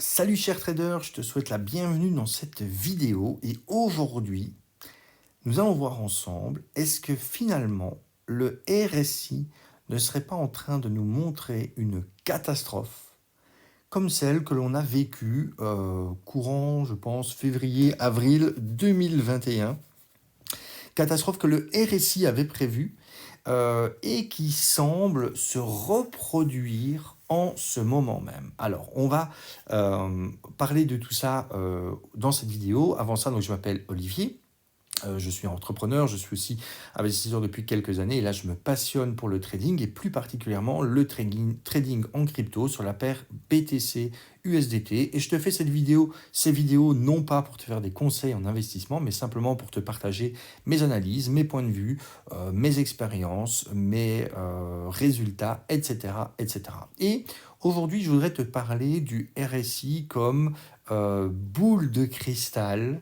Salut cher trader, je te souhaite la bienvenue dans cette vidéo et aujourd'hui, nous allons voir ensemble, est-ce que finalement le RSI ne serait pas en train de nous montrer une catastrophe comme celle que l'on a vécue courant, je pense, février-avril 2021, catastrophe que le RSI avait prévue et qui semble se reproduire en ce moment même. Alors, on va parler de tout ça dans cette vidéo. Avant ça, donc, je m'appelle Olivier. Je suis entrepreneur, je suis aussi investisseur depuis quelques années et là je me passionne pour le trading et plus particulièrement le trading en crypto sur la paire BTC USDT et je te fais ces vidéos non pas pour te faire des conseils en investissement mais simplement pour te partager mes analyses, mes points de vue, mes expériences, mes résultats, etc., etc. Et aujourd'hui je voudrais te parler du RSI comme boule de cristal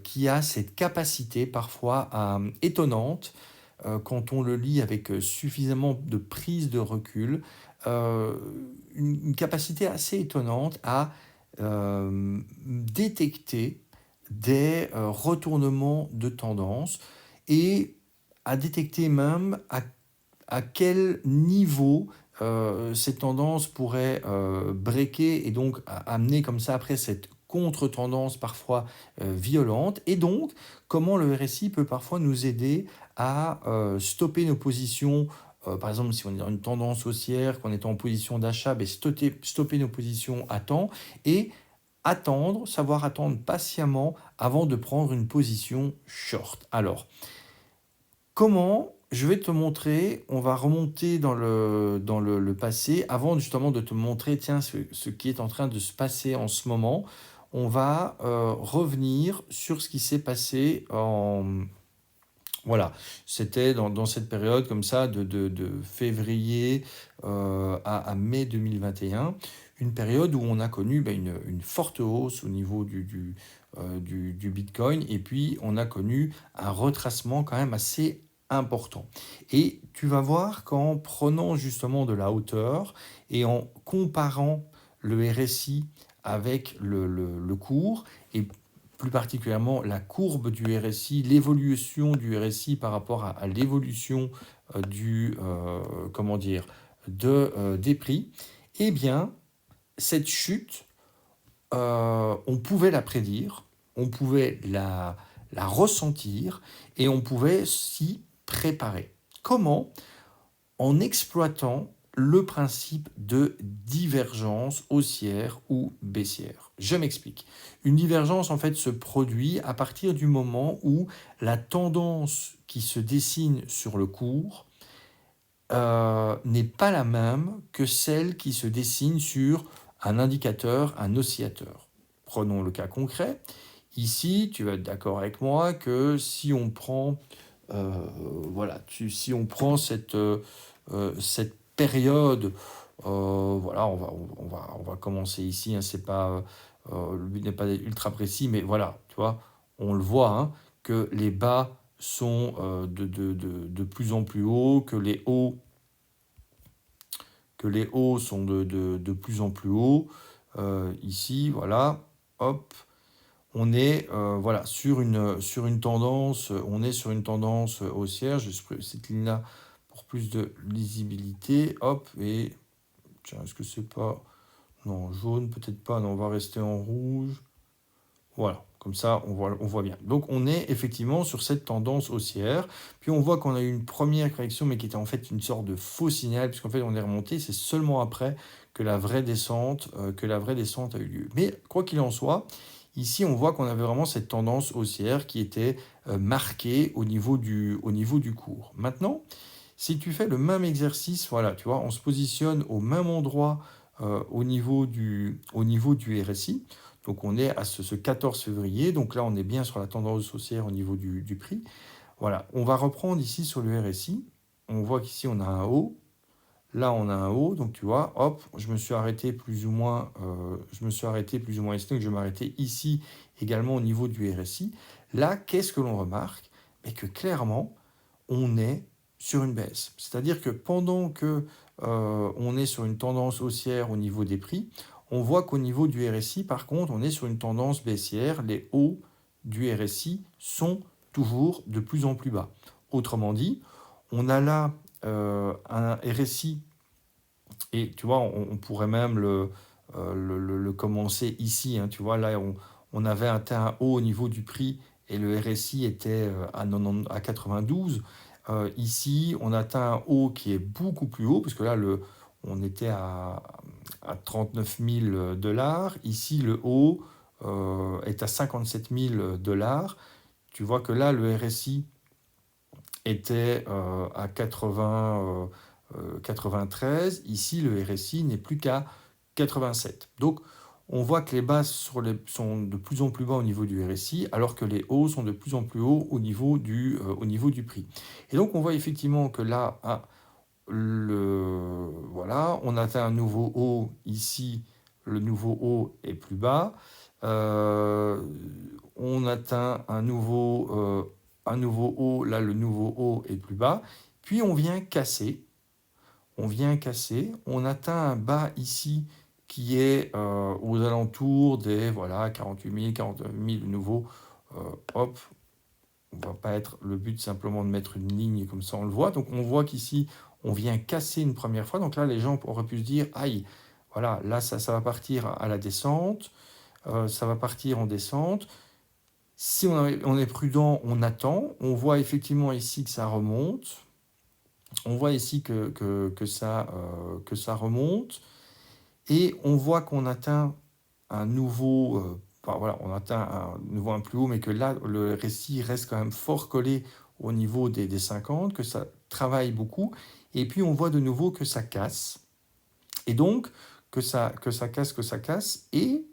qui a cette capacité parfois étonnante, quand on le lit avec suffisamment de prise de recul, euh, une capacité assez étonnante à détecter des retournements de tendance et à détecter même à quel niveau ces tendances pourraient breaker et donc amener comme ça après cette contre-tendance parfois violente et donc comment le RSI peut parfois nous aider à stopper nos positions. Par exemple, si on est dans une tendance haussière, qu'on est en position d'achat, ben stopper nos positions à temps et savoir attendre patiemment avant de prendre une position short. Alors, comment je vais te montrer, on va remonter dans le passé, avant justement de te montrer, tiens, ce qui est en train de se passer en ce moment, on va revenir sur ce qui s'est passé voilà, c'était dans cette période comme ça de février à mai 2021, une période où on a connu une forte hausse au niveau du Bitcoin et puis on a connu un retracement quand même assez important. Et tu vas voir qu'en prenant justement de la hauteur et en comparant le RSI avec le cours, et plus particulièrement la courbe du RSI, l'évolution du RSI par rapport à l'évolution comment dire, des prix, eh bien, cette chute, on pouvait la prédire, on pouvait la ressentir et on pouvait s'y préparer. Comment? En exploitant le principe de divergence haussière ou baissière. Je m'explique. Une divergence en fait se produit à partir du moment où la tendance qui se dessine sur le cours n'est pas la même que celle qui se dessine sur un indicateur, un oscillateur. Prenons le cas concret. Ici, tu vas être d'accord avec moi que si on prend, si on prend cette période, voilà, on va commencer ici, hein, c'est pas, le but n'est pas d'être ultra précis, mais voilà, tu vois, on le voit, hein, que les bas sont de plus en plus hauts, que les hauts sont de plus en plus hauts. Ici, voilà, hop, on est voilà, sur une tendance, on est sur une tendance haussière. Je supprime cette ligne-là pour plus de lisibilité. Hop, et tiens, est-ce que c'est pas... Non, jaune, peut-être pas. Non, on va rester en rouge. Voilà, comme ça, on voit bien. Donc, on est effectivement sur cette tendance haussière. Puis, on voit qu'on a eu une première correction, mais qui était en fait une sorte de faux signal, puisqu'en fait, on est remonté. C'est seulement après que la vraie descente a eu lieu. Mais, quoi qu'il en soit, ici, on voit qu'on avait vraiment cette tendance haussière qui était marquée au niveau du cours. Maintenant, si tu fais le même exercice, voilà, tu vois, on se positionne au même endroit au niveau du RSI. Donc on est à ce 14 février, donc là on est bien sur la tendance haussière au niveau du prix. Voilà, on va reprendre ici sur le RSI. On voit qu'ici on a un haut, là on a un haut, donc tu vois, hop, je me suis arrêté plus ou moins ici, donc je vais m'arrêter ici également au niveau du RSI. Là, qu'est-ce que l'on remarque? Mais que clairement, on est sur une baisse. C'est-à-dire que pendant que on est sur une tendance haussière au niveau des prix, on voit qu'au niveau du RSI, par contre, on est sur une tendance baissière. Les hauts du RSI sont toujours de plus en plus bas. Autrement dit, on a là un RSI, et tu vois, on pourrait même le commencer ici. Hein, tu vois, là, on avait atteint un haut au niveau du prix et le RSI était à 92. Ici, on atteint un haut qui est beaucoup plus haut, parce que là, on était à 39 000 dollars. Ici, le haut est à 57 000 dollars. Tu vois que là, le RSI était à 93. Ici, le RSI n'est plus qu'à 87. Donc, on voit que les bas sont de plus en plus bas au niveau du RSI, alors que les hauts sont de plus en plus hauts au niveau du prix. Et donc, on voit effectivement que là, voilà, on atteint un nouveau haut ici, le nouveau haut est plus bas. On atteint un nouveau haut, là le nouveau haut est plus bas. Puis on atteint un bas ici qui est aux alentours des voilà, 48 000, 49 000 de nouveau. Hop, on va pas être le but simplement de mettre une ligne comme ça on le voit. Donc on voit qu'ici on vient casser une première fois. Donc là les gens auraient pu se dire aïe, voilà, là ça va partir à la descente, ça va partir en descente. Si on est prudent, on attend. On voit effectivement ici que ça remonte. On voit ici que ça remonte. Et on voit qu'on atteint un nouveau, enfin, voilà, on atteint un nouveau un plus haut, mais que là, le récit reste quand même fort collé au niveau des 50, que ça travaille beaucoup. Et puis on voit de nouveau que ça casse. Et donc, que ça casse. Et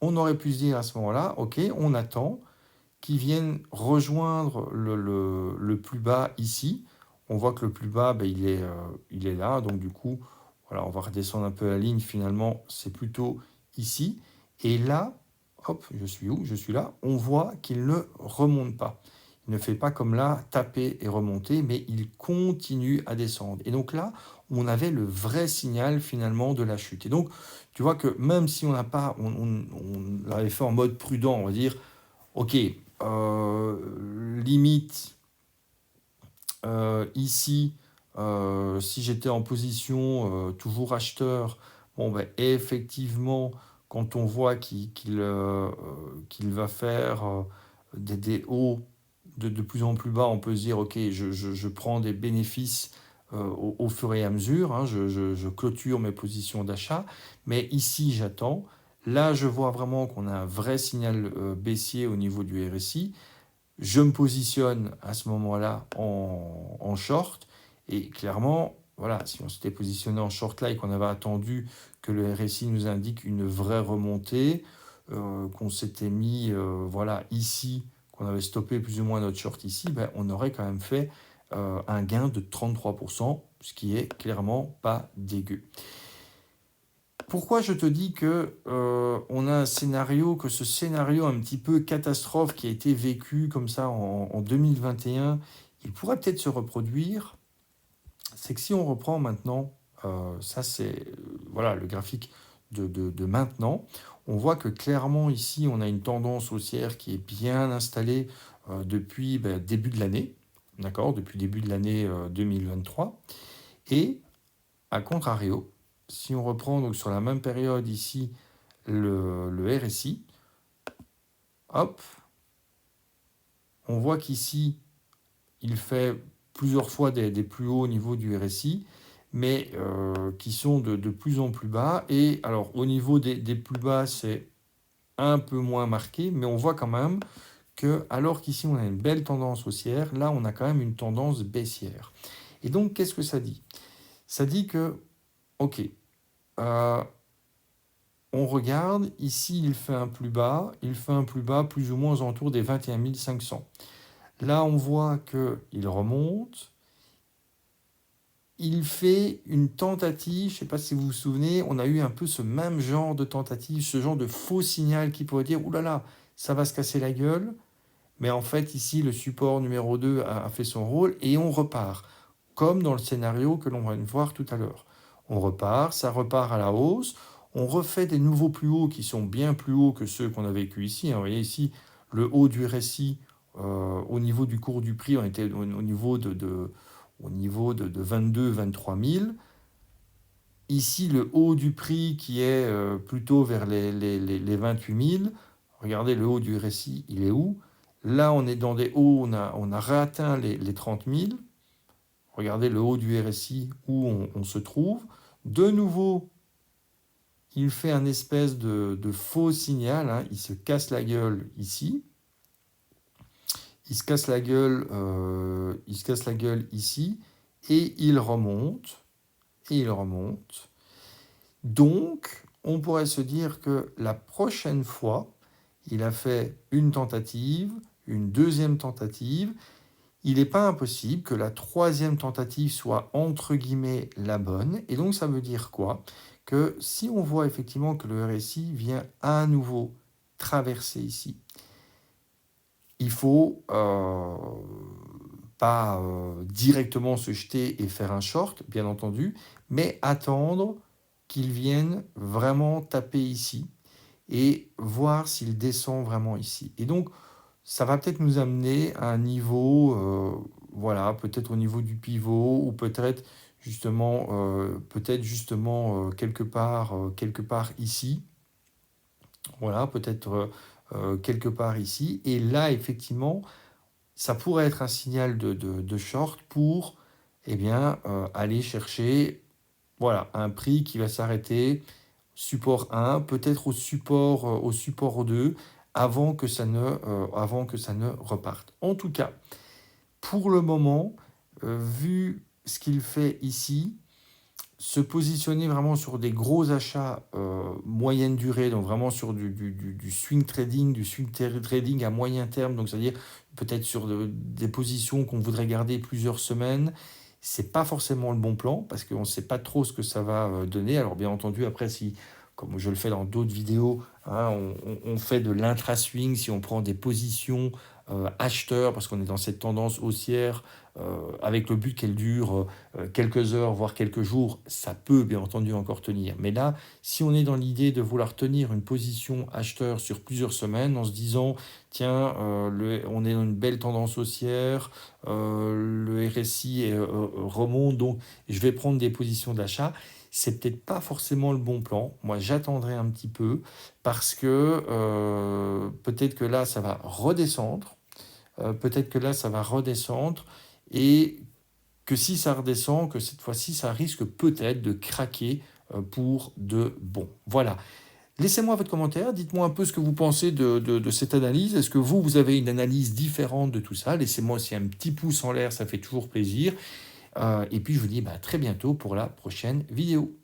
on aurait pu se dire à ce moment-là, ok, on attend qu'ils viennent rejoindre le plus bas ici. On voit que le plus bas, ben, il est là. Donc du coup, voilà, on va redescendre un peu la ligne. Finalement, c'est plutôt ici. Et là, hop, je suis où? Je suis là. On voit qu'il ne remonte pas. Il ne fait pas comme là, taper et remonter, mais il continue à descendre. Et donc là, on avait le vrai signal finalement de la chute. Et donc, tu vois que même si on n'a pas, on l'avait fait en mode prudent, on va dire, ok, limite ici, si j'étais en position toujours acheteur, bon ben effectivement, quand on voit qu'il va faire des hauts de plus en plus bas, on peut se dire ok, je prends des bénéfices au fur et à mesure, hein, je clôture mes positions d'achat, mais ici j'attends. Là, je vois vraiment qu'on a un vrai signal baissier au niveau du RSI. Je me positionne à ce moment-là en short. Et clairement, voilà, si on s'était positionné en short là et qu'on avait attendu que le RSI nous indique une vraie remontée, qu'on s'était mis voilà, ici, qu'on avait stoppé plus ou moins notre short ici, ben, on aurait quand même fait un gain de 33%, ce qui est clairement pas dégueu. Pourquoi je te dis que on a un scénario, que ce scénario un petit peu catastrophe qui a été vécu comme ça en 2021, il pourrait peut-être se reproduire. C'est que si on reprend maintenant, ça c'est voilà le graphique de maintenant, on voit que clairement ici on a une tendance haussière qui est bien installée depuis début de l'année, d'accord, depuis début de l'année 2023, et à contrario, si on reprend donc sur la même période ici le RSI, hop, on voit qu'ici il fait plusieurs fois des plus hauts au niveau du RSI, mais qui sont de plus en plus bas. Et alors au niveau des plus bas, c'est un peu moins marqué, mais on voit quand même que alors qu'ici on a une belle tendance haussière, là on a quand même une tendance baissière. Et donc qu'est-ce que ça dit? Ça dit que, ok, on regarde, ici il fait un plus bas plus ou moins aux alentours des 21 500. Là on voit qu'il remonte, il fait une tentative, je ne sais pas si vous vous souvenez, on a eu un peu ce même genre de tentative, ce genre de faux signal qui pourrait dire, oulala, ça va se casser la gueule, mais en fait ici le support numéro 2 a fait son rôle et on repart, comme dans le scénario que l'on va voir tout à l'heure. On repart, ça repart à la hausse, on refait des nouveaux plus hauts qui sont bien plus hauts que ceux qu'on a vécu ici, hein. Vous voyez ici, le haut du RSI, au niveau du cours du prix, on était au niveau de 22 23 000. Ici, le haut du prix qui est plutôt vers les 28 000. Regardez, le haut du RSI, il est où? Là, on est dans des hauts, on a réatteint les 30 000. Regardez le haut du RSI où on se trouve. De nouveau, il fait un espèce de faux signal, hein. Il se casse la gueule ici. Il se casse la gueule ici. Et il remonte. Et il remonte. Donc, on pourrait se dire que la prochaine fois, il a fait une tentative, une deuxième tentative. Il n'est pas impossible que la troisième tentative soit entre guillemets la bonne. Et donc, ça veut dire quoi? Que si on voit effectivement que le RSI vient à nouveau traverser ici, il faut pas directement se jeter et faire un short, bien entendu, mais attendre qu'il vienne vraiment taper ici et voir s'il descend vraiment ici. Et donc, ça va peut-être nous amener à un niveau, voilà, peut-être au niveau du pivot ou peut-être justement, quelque part ici. Voilà, peut-être quelque part ici. Et là, effectivement, ça pourrait être un signal de short pour eh bien, aller chercher voilà, un prix qui va s'arrêter, support 1, peut-être au support 2, avant que ça ne reparte. En tout cas, pour le moment, vu ce qu'il fait ici, se positionner vraiment sur des gros achats moyenne durée, donc vraiment sur du swing trading à moyen terme, donc c'est-à-dire peut-être sur des positions qu'on voudrait garder plusieurs semaines, c'est pas forcément le bon plan parce qu'on ne sait pas trop ce que ça va donner. Alors bien entendu, après, si, comme je le fais dans d'autres vidéos, hein, on fait de l'intra-swing, si on prend des positions acheteurs, parce qu'on est dans cette tendance haussière, avec le but qu'elle dure quelques heures, voire quelques jours, ça peut bien entendu encore tenir. Mais là, si on est dans l'idée de vouloir tenir une position acheteur sur plusieurs semaines en se disant, tiens, on est dans une belle tendance haussière, le RSI remonte, donc je vais prendre des positions d'achat, c'est peut-être pas forcément le bon plan. Moi, j'attendrai un petit peu parce que peut-être que là, ça va redescendre. Et que si ça redescend, que cette fois-ci, ça risque peut-être de craquer pour de bon. Voilà. Laissez-moi votre commentaire, dites-moi un peu ce que vous pensez de cette analyse. Est-ce que vous avez une analyse différente de tout ça? Laissez-moi aussi un petit pouce en l'air, ça fait toujours plaisir. Et puis je vous dis à très bientôt pour la prochaine vidéo.